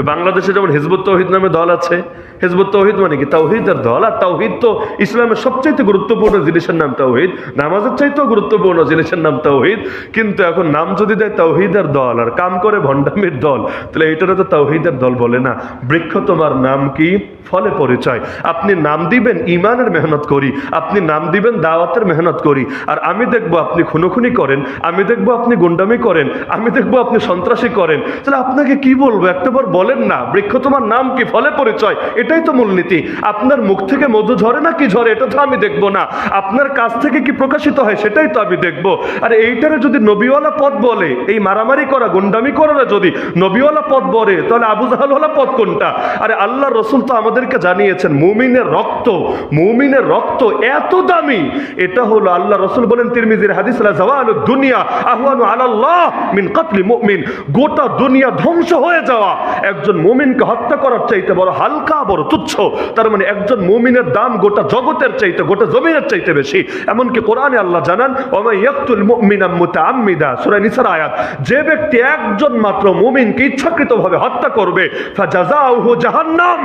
বাংলাদেশে যেমন হিজবুত তৌহিদ নামে দল আছে, হিজবুত তৌহিদ মানে কি? তাওহীদের দল। আর তাওহীদ তো ইসলামের সবচেয়ে গুরুত্বপূর্ণ জিনিসের নাম তাওহীদ, নামাজের চাইতেও গুরুত্বপূর্ণ জিনিসের নাম তাওহীদ। কিন্তু এখন নাম যদি দেয় তাওহীদের দল আর কাম করে ভণ্ডামির দল, তাহলে এটারে তো তাওহীদের দল বলে না। বৃক্ষ তোমার নাম কি? ফলে পরিচয়। আপনি নাম দিবেন ঈমানের মেহনত করি, আপনি নাম দিবেন দাওয়াতের মেহনত করি। আর আমি দেখবো আপনি খুনোখুনি করেন, আমি দেখবো আপনি গুন্ডামি করেন, আমি দেখবো আপনি সন্ত্রাসী করেন, তাহলে আপনাকে কি বলবো? একটাবার বলেন না বৃক্ষ তোমার নাম কি? ফলে পরিচয়। এটাই তো মূলনীতি। আপনার মুখ থেকে মধু ঝরে না কি ঝরে, এটা তো আমি দেখবো না। আপনার কাছ থেকে কি প্রকাশিত হয়, সেটাই তো আমি দেখবো। আর এইটারে যদি নবীওয়ালা পথ বলে, এই মারামারি করা গুন্ডামি করারা যদি নবীওয়ালা পথ বলে, তাহলে আবু জাহালওয়ালা পথ কোনটা? আরে আল্লাহ রসুল তো আমাদেরকে জানিয়েছেন মুমিনের রক্ত, মুমিনের রক্ত এত দামি। এটা হলো আল্লাহ রসুল বলেন তিরমিজির হাদিস, লা জাওয়ালুদ দুনিয়া আহওয়ানু আলাল্লাহ মিন কাতলি মুমিন। গোটা দুনিয়া ধ্বংস হয়ে যাওয়া একজন মুমিনকে হত্যা করার চাইতে বড় হালকা, বড় তুচ্ছ। তার মানে একজন মুমিনের দাম গোটা জগতের চাইতে, গোটা জমিনের চাইতে বেশি। এমনকি কোরআনে আল্লাহ জানান, ওয়া ইয়াকতুল মুমিনা মুতাআম্মিদা, সূরা নিসার আয়াত, যে ব্যক্তি একজন মাত্র মুমিনকে ইচ্ছাকৃতভাবে হত্যা করবে, ফাজাযাউহু জাহান্নাম,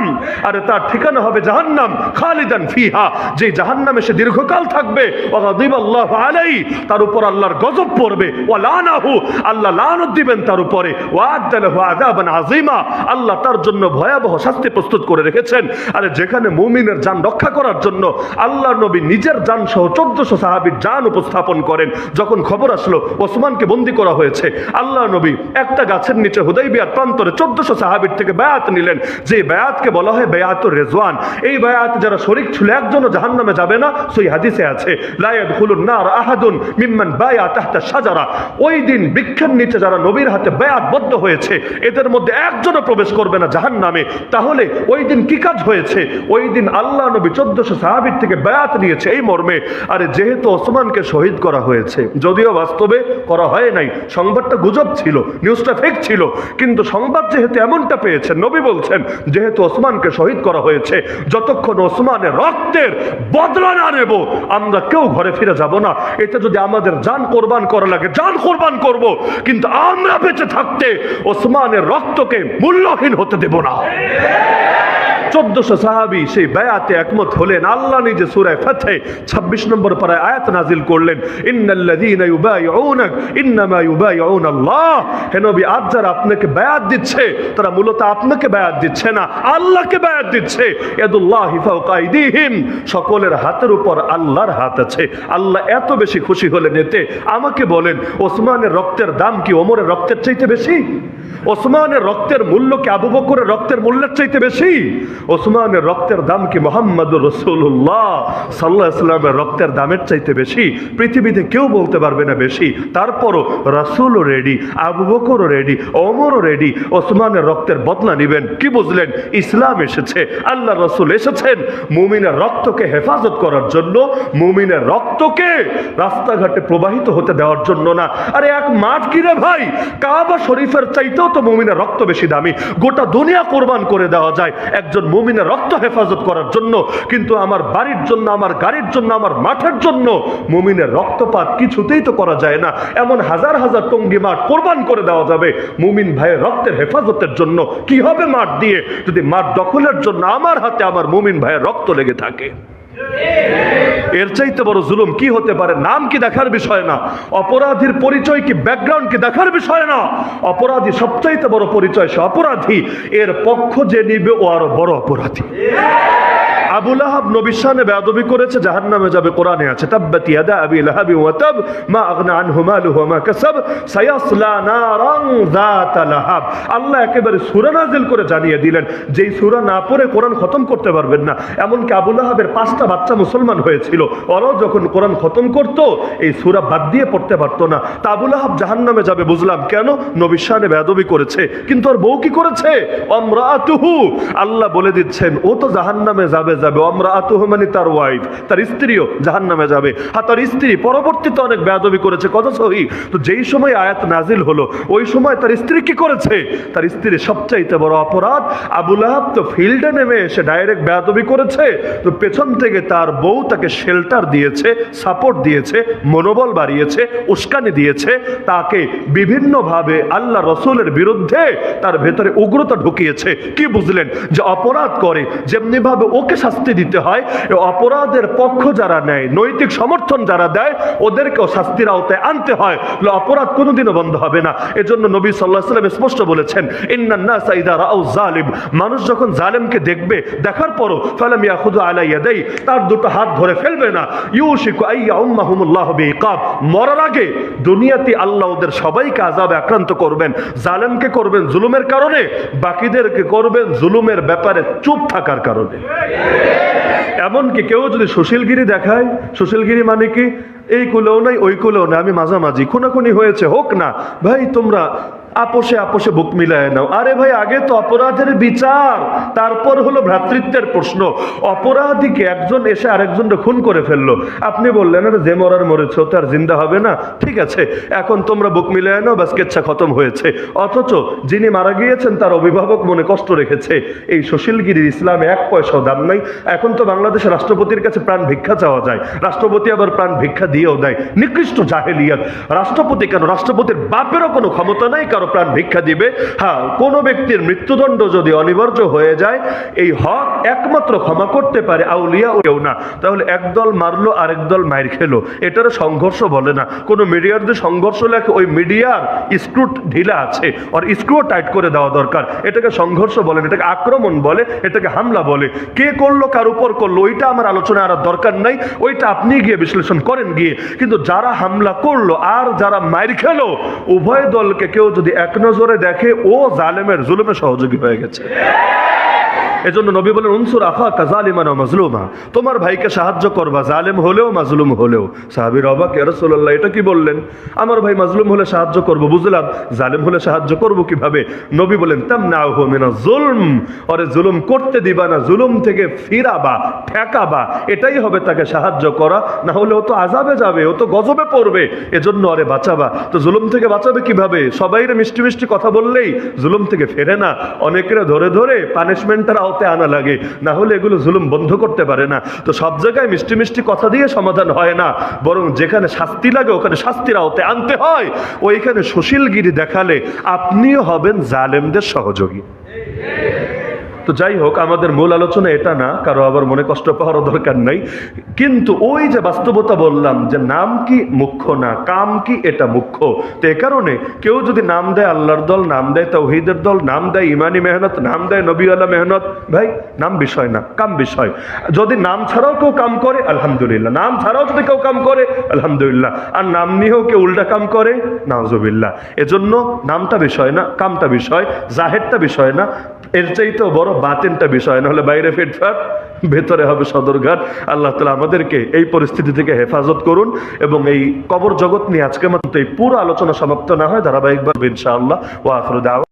আর তার ঠিকানা হবে জাহান্নাম, খালিদান ফিহা, যে জাহান্নামে সে দীর্ঘকাল থাকবে। ওয়া গাদিবাল্লাহু আলাইহি, তার উপর আল্লাহর গজব পড়বে। ওয়া লানাহু, আল্লাহ লানত দিবেন তার উপরে। ওয়া আদালাহু আযাবান আযীমা, আল্লাহ তার জন্য ভয়াবহ শাস্তি প্রস্তুত করে রেখেছেন। আরে যেখানে মুমিনের জান রক্ষা করার জন্য আল্লাহর নবী নিজের জান সহ 1400 সাহাবীর জান উপস্থাপন করেন। যখন খবর আসলো ওসমানকে বন্দী করা হয়েছে, আল্লাহ নবী একটা গাছের নিচে হুদাইবিয়ার প্রান্তরে 1400 সাহাবীর থেকে বায়াত নিলেন, যে বায়াতকে বলা হয় বায়াতুর রিজওয়ান। এই বায়াতে যারা শরীক ছিল একজনও জাহান্নামে যাবে না, সেই হাদিসে আছে, লা ইয়াদখুলুন নার আহাদুন মিম্মান বায়া তাহতা শাজারা। ওই দিন বৃক্ষের নিচে যারা নবীর হাতে বায়াতবদ্ধ হয়েছে, এদের মধ্যে একজনও প্রবেশ করবে না জাহান্নামে। তাহলে ওই দিন কি কাজ হয়েছে? ওই দিন আল্লাহ নবী 1400 সাহাবীর থেকে বায়াত নিয়েছে এই মর্মে, আরে যেহেতু ওসমানকে শহীদ করা হয়েছে, যদিও বাস্তবে করা হয় নাই, সংবাদটা গুজব ছিল, নিউজটা ফেক ছিল, কিন্তু সংবাদ যেহেতু এমনটা পেয়েছেন, নবী বলছেন যেহেতু ওসমানকে শহীদ করা হয়েছে, যতক্ষণ ওসমানের রক্তের বদলা না নেব আমরা কেউ ঘরে ফিরে যাব না। এটা যদি আমাদের জান কোরবান করা লাগে, জান কোরবান করব, কিন্তু আমরা বেঁচে থাকতে ওসমানের রক্তকে মূল্যহীন হতে দেব না। 1400 সাহাবী সেই বায়াতে একমত হলেন। আল্লাহ নিজে সূরা ফাতহে 26 নম্বর পারায় আয়াত নাজিল করলেন, ইন্নাল্লাযীনা ইউবাইউনাক ইন্নামা ইউবাইউনাল্লাহ। হে নবী, আজ যারা আপনাকে বায়াত দিচ্ছে, তারা মূলত আপনাকে বায়াত দিচ্ছে না, আল্লাহকে বায়াত দিচ্ছে। ইয়াদুল্লাহি ফাওকা আইদিহিম, সকলের হাতের উপর আল্লাহর হাত আছে। আল্লাহ এত বেশি খুশি হলেন এতে। আমাকে বলেন, ওসমানের রক্তের দাম কি ওমরের রক্তের চাইতে বেশি? ওসমানের রক্তের মূল্য কি আবু বকরের রক্তের মূল্যের চাইতে বেশি? ওসমানের রক্তের দাম কি মুহাম্মদুর রাসূলুল্লাহ সাল্লাল্লাহু আলাইহি ওয়াসাল্লামের রক্তের দামের চাইতে বেশি? পৃথিবীতে কেউ বলতে পারবে না বেশি। তারপরও রাসূলও রেডি, আবু বকরও রেডি, ওমরও রেডি ওসমানের রক্তের বদলা নেবেন। কি বুঝলেন? ইসলাম এসেছে, আল্লাহ রাসূল এসেছেন মুমিনের রক্তকে হেফাজত করার জন্য, মুমিনের রক্তকে রাস্তাঘাটে প্রবাহিত হতে দেওয়ার জন্য না। আরে এক মাঠ কিরে ভাই, কাবা শরীফের চাইতেও তো মুমিনের রক্ত বেশি দামি। গোটা দুনিয়া কোরবান করে দেওয়া যায় একজন মুমিনের রক্ত হেফাজত করার জন্য, কিন্তু আমার বাড়ির জন্য, আমার গাড়ির জন্য, আমার মাঠের জন্য মুমিনের রক্তপাত কিছুতেই তো করা যায় না। এমন হাজার হাজার টঙ্গি মাঠ কোরবান করে দেওয়া যাবে মুমিন ভাইয়ের রক্তের হেফাজতের জন্য। কি হবে মাঠ দিয়ে, যদি মাঠ দখলের জন্য আমার হাতে আমার মুমিন ভাইয়ের রক্ত লেগে থাকে? এর চাইতে বড় জুলুম কি হতে পারে? নাম কি দেখার বিষয় না, অপরাধীর পরিচয় কি, ব্যাকগ্রাউন্ড কি দেখার বিষয় না। অপরাধী সবচাইতে বড় পরিচয় সে অপরাধী, এর পক্ষ যে নিবে ও আরো বড় অপরাধী। আবু লাহাব নবীর শানে বেয়াদবি করেছে, জাহান্নামে যাবে, কোরআনে আছে, তাব্বাত ইয়াদা আবি লাহাবি ওয়া তাব মা আগনা আনহু মালুহু ওয়া মা কাসাব সায়াসলা নারান যাতা লাহাব। আল্লাহ একেবারে সূরা নাজিল করে জানিয়ে দিলেন, যেই সূরা না পড়ে কোরআন খতম করতে পারবেন না। এমনকি আবু লাহাবের 5টা বাচ্চা মুসলমান হয়েছিল, ওরাও যখন কোরআন খতম করত এই সূরা বাদ দিয়ে পড়তে পারতো না। তা আবু লাহাব জাহান্নামে যাবে বুঝলাম, কেন? নবীর শানে বেয়াদবি করেছে। কিন্তু ওর বউ কি করেছে? আমরাতুহু, আল্লাহ বলে দিচ্ছেন ও তো জাহান্নামে যাবে যাবে, আমরাতুহু মানে তার ওয়াইফ, তার স্ত্রীও জাহান্নামে যাবে। তার স্ত্রী পরবর্তীতে অনেক বেয়াদবি করেছে, কথা সহি। তো যেই সময় আয়াত নাজিল হলো ওই সময় তার স্ত্রী কি করেছে? তার স্ত্রীর সবচাইতে বড় অপরাধ, আবু লাহাব তো ফিল্ডে নেমে এসে ডাইরেক্ট বেয়াদবি করেছে, তো পেছন থেকে তার বউ তাকে শেল্টার দিয়েছে, সাপোর্ট দিয়েছে, মনোবল বাড়িয়েছে, উস্কানি দিয়েছে, তাকে বিভিন্নভাবে আল্লাহ রসুলের বিরুদ্ধে তার ভেতরে উগ্রতা ঢুকিয়েছে। কি বুঝলেন? যে অপরাধ করে যেমনি ভাবে ওকে শাস্তি দিতে হয়, অপরাধের পক্ষ যারা নেয়, নৈতিক সমর্থন যারা দেয়, ওদেরকেও শাস্তির আওতায় আনতে হয়। অপরাধ কোনোদিনও বন্ধ হবে না। এজন্য নবী সাল্লাল্লাহু আলাইহি ওয়াসাল্লাম স্পষ্ট বলেছেন, ইন্নান নাসা ইযা রাআউ যালিম, মানুষ যখন জালেমকে দেখবে, দেখার পরও ফালাম ইয়াখুযু আলা ইয়াদাই, তার দুটো হাত ধরে ফেলবে না, ইউশিকু আইয়া উম্মাহুমুল্লাহু বিইকাব, মরার আগে দুনিয়াতে আল্লাহ ওদের সবাইকে আযাবে আক্রান্ত করবেন। জালেমকে করবেন জুলুমের কারণে, বাকিদেরকে করবেন জুলুমের ব্যাপারে চুপ থাকার কারণে। এমনকি কেউ যদি সুশীলগিরি দেখায়, সুশীলগিরি মানে কি, এই কুলেও নাই ওই কুলেও নাই, আমি মাঝামাঝি, খুনাখুনি হয়েছে হোক না ভাই, তোমরা আপোষে আপোষে বুক মিলায় নাও। আরে ভাই, আগে তো অপরাধের বিচার, তারপর হলো ভ্রাতৃত্বের প্রশ্ন। অপরাধীকে একজন এসে আরেকজনকে খুন করে ফেললো, আপনি বললেন আরে যে মরার মরেছে ও তো আর জিন্দা হবে না, ঠিক আছে এখন তোমরা বুক মিলায় নাও, ব্যাস কেচ্ছা খতম হয়েছে। অথচ যিনি মারা গিয়েছেন তার অভিভাবক মনে কষ্ট রেখেছে। এই সুশীলগিরির ইসলামে এক পয়সাও দাম নাই। এখন তো বাংলাদেশের রাষ্ট্রপতির কাছে প্রাণ ভিক্ষা চাওয়া যায়, রাষ্ট্রপতি আবার প্রাণ ভিক্ষা দিয়েও দেয়। নিকৃষ্ট জাহেলিয়াত। রাষ্ট্রপতি কেন, রাষ্ট্রপতির বাপেরও কোনো ক্ষমতা নাই কারো প্রাণ ভিক্ষা দিবে। হ্যাঁ, কোনো ব্যক্তির মৃত্যুদণ্ড যদি অনিবার্য হয়ে যায়, এই হক একমাত্র ক্ষমা করতে পারে আউলিয়া ও কেউ না। তাহলে একদল মারলো আরেক দল মাইর খেলো, এটার সংঘর্ষ বলে না। কোনো মিডিয়ার যে সংঘর্ষ লেখে, ওই মিডিয়ার স্ক্রু ঢিলা আছে, আর স্ক্রু টাইট করে দেওয়া দরকার। এটাকে সংঘর্ষ বলে না, এটাকে আক্রমণ বলে, এটাকে হামলা বলে। কে করলো, কার উপর করলো, ওইটা আমার আলোচনায় আর দরকার নাই, ওইটা আপনি গিয়ে বিশ্লেষণ করেন গিয়ে। কিন্তু যারা হামলা করলো আর যারা মাইর খেলো, উভয় দলকে কেউ যদি এক নজরে দেখে, ও জালেমের জুলুমে সহযোগী হয়ে গেছে। এজন্য নবী বলেন, উনসুর আখাকা যালিমান ওয়া মাজলুমা, তোমার ভাইকে সাহায্য করবা জালেম হলেও মাজলুম হলেও। সাহাবীরা অবাক, ইয়া রাসূলুল্লাহ এটা কি বললেন? আমার ভাই মাজলুম হলে সাহায্য করব বুঝলাম, জালেম হলে সাহায্য করব কিভাবে? নবী বলেন, তামনাউহু মিনাজ জুলম, ওরে জুলুম করতে দিবা না, জুলুম থেকে ফিরাবা, ঠেকাবা, এটাই হবে তাকে সাহায্য করা। না হলে ও তো আযাবে যাবে, ও তো গজবে পড়বে, এজন্য ওরে বাঁচাবা। তো জুলুম থেকে বাঁচাবে কিভাবে? সবাইরে মিষ্টি মিষ্টি কথা বললেই জুলুম থেকে ফেরে না, অনেকের ধরে ধরে পানিশমেন্টের আনা লাগে, না হলে এগুলো জুলুম বন্ধ করতে পারে না। তো সব জায়গায় মিষ্টি মিষ্টি কথা দিয়ে সমাধান হয় না, বরং যেখানে শাস্তি লাগে ওখানে শাস্তির আওতায় আনতে হয়। ওইখানে সুশীলগিরি দেখালে আপনিও হবেন জালেমদের সহযোগী। তো যাই হোক, আমাদের মূল আলোচনা এটা না, কারো আবার মনে কষ্ট পাওয়ার দরকার নাই। কিন্তু ওই যে বাস্তবতা বললাম যে নাম কি মুখ্য না, কাম কি এটা মুখ্য। তো এ কারণে কেউ যদি নাম দেয় আল্লাহর দল, নাম দেয় তাওহীদের দল, নাম দেয় ইমানি মেহনত, নাম দেয় নবীওয়ালা মেহনত, ভাই নাম বিষয় না, কাম বিষয়। যদি নাম ছাড়াও কেউ কাম করে আলহামদুলিল্লাহ, নাম ছাড়াও যদি কেউ কাম করে আলহামদুলিল্লাহ, আর নাম নিয়েও কেউ উল্টা কাম করে নাউজুবিল্লাহ। এজন্য নামটা বিষয় না, কামটা বিষয়, জাহেরটা বিষয় না, এর চাইতেও বড় বাতিনটা বিষয়, না হলে বাইরে ফিটফাট, ভেতরে হবে সদরঘাট। আল্লাহ তাআলা আমাদেরকে এই পরিস্থিতি থেকে হেফাজত করুন। এবং এই কবর জগৎ নিয়ে আজকে মাত্র এই পুরো আলোচনা সমাপ্ত না হয়, ধারাবাহিকভাবে ইনশাআল্লাহ। ওয়া আখিরু দাওয়া।